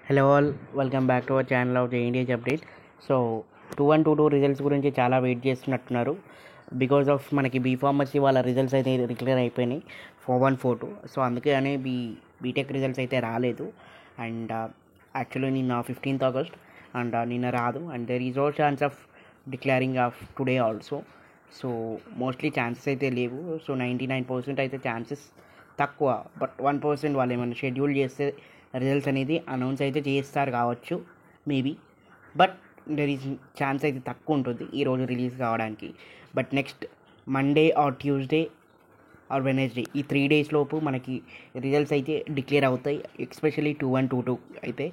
Hello all, welcome back to our channel of JNTH update. So 2122 results గురించి చాలా wait చేస్తున్నట్టున్నారు. Because of మనకి B Pharmacy వాళ్ళ results అయితే declare అయిపోయినాయి 4142. సో అందుకే అనే బీటెక్ రిజల్ట్స్ అయితే రాలేదు. అండ్ యాక్చువల్లీ నిన్న 15th August అండ్ నిన్న రాదు. And there is no chance of declaring of today also. So mostly chances అయితే లేవు. సో 99% అయితే ఛాన్సెస్ తక్కువ. బట్ 1% వాళ్ళు ఏమైనా షెడ్యూల్ చేస్తే రిజల్ట్స్ అనేది అనౌన్స్ అయితే చేస్తారు కావచ్చు maybe. But there is chance అయితే తక్కువ ఉంటుంది ఈరోజు రిలీజ్ కావడానికి. But next Monday or Tuesday or Wednesday ఈ 3 days లోపు మనకి రిజల్ట్స్ అయితే డిక్లేర్ అవుతాయి, ఎస్పెషల్లీ 2122 అయితే.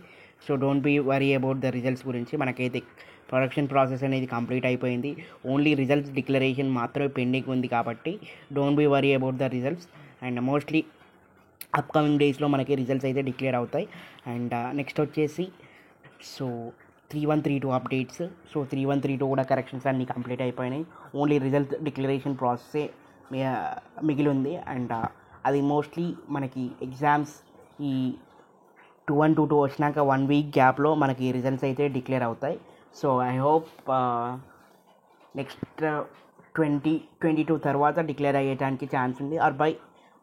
So don't be worry about the results గురించి. మనకైతే ప్రొడక్షన్ ప్రాసెస్ అనేది కంప్లీట్ అయిపోయింది. ఓన్లీ రిజల్ట్స్ డిక్లరేషన్ మాత్రమే పెండింగ్ ఉంది కాబట్టి don't be worry about the results. And mostly upcoming డేస్లో మనకి రిజల్ట్స్ అయితే డిక్లేర్ అవుతాయి. అండ్ నెక్స్ట్ వచ్చేసి సో 3132 అప్డేట్స్. సో 3132 కూడా కరెక్షన్స్ అన్నీ కంప్లీట్ అయిపోయినాయి. ఓన్లీ రిజల్ట్ డిక్లరేషన్ ప్రాసెసే మిగిలి ఉంది. అండ్ అది మోస్ట్లీ మనకి ఎగ్జామ్స్ ఈ 2122 వచ్చినాక 1 week గ్యాప్లో మనకి రిజల్ట్స్ అయితే డిక్లేర్ అవుతాయి. సో ఐ హోప్ నెక్స్ట్ 2022 తర్వాత డిక్లేర్ అయ్యేటానికి ఛాన్స్ ఉంది. ఆర్ బై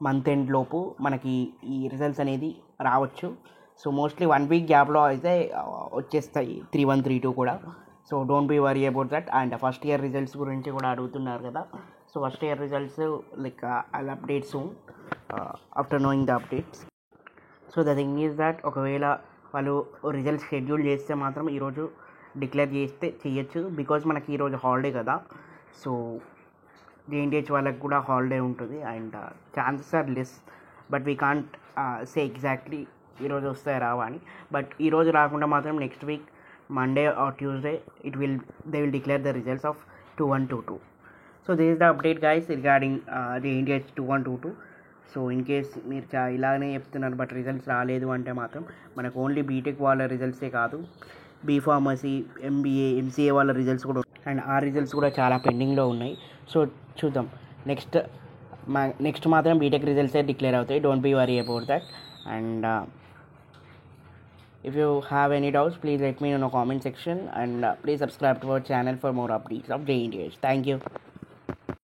మంత్ ఎండ్ లోపు మనకి ఈ రిజల్ట్స్ అనేది రావచ్చు. సో మోస్ట్లీ 1 week గ్యాప్లో అయితే వచ్చేస్తాయి 3132 కూడా. So don't be worry about that. And first year results గురించి కూడా అడుగుతున్నారు కదా. So first year results like I update soon after knowing the updates. So the thing is that ఒకవేళ వాళ్ళు రిజల్ట్స్ షెడ్యూల్ చేస్తే మాత్రం ఈరోజు డిక్లేర్ చేస్తే చేయొచ్చు. బికాజ్ మనకి ఈరోజు హాలిడే కదా. సో జేఎన్టీహెచ్ వాళ్ళకి కూడా హాలిడే ఉంటుంది. And chances are less. But we can't say exactly ఈరోజు వస్తాయి రావా అని. బట్ ఈరోజు రాకుండా మాత్రం next week Monday or Tuesday they will declare the results of 2122. So this is the update guys regarding JNTH 2122. So in case మీరు ఇలాగనే చెప్తున్నారు బట్ రిజల్ట్స్ రాలేదు అంటే మాత్రం మనకు ఓన్లీ బీటెక్ వాళ్ళ రిజల్ట్సే కాదు, బీఫార్మసీ, ఎంబీఏ, ఎంసీఏ వాళ్ళ రిజల్ట్స్ కూడా, అండ్ ఆ రిజల్ట్స్ కూడా చాలా పెండింగ్లో ఉన్నాయి. సో చూద్దాం. నెక్స్ట్ మాత్రం బీటెక్ రిజల్ట్సే డిక్లేర్ అవుతాయి. Don't be worry about that. And if you have any doubts, please let me know in the comment section, and please subscribe to our channel for more updates of JNTH. Thank you.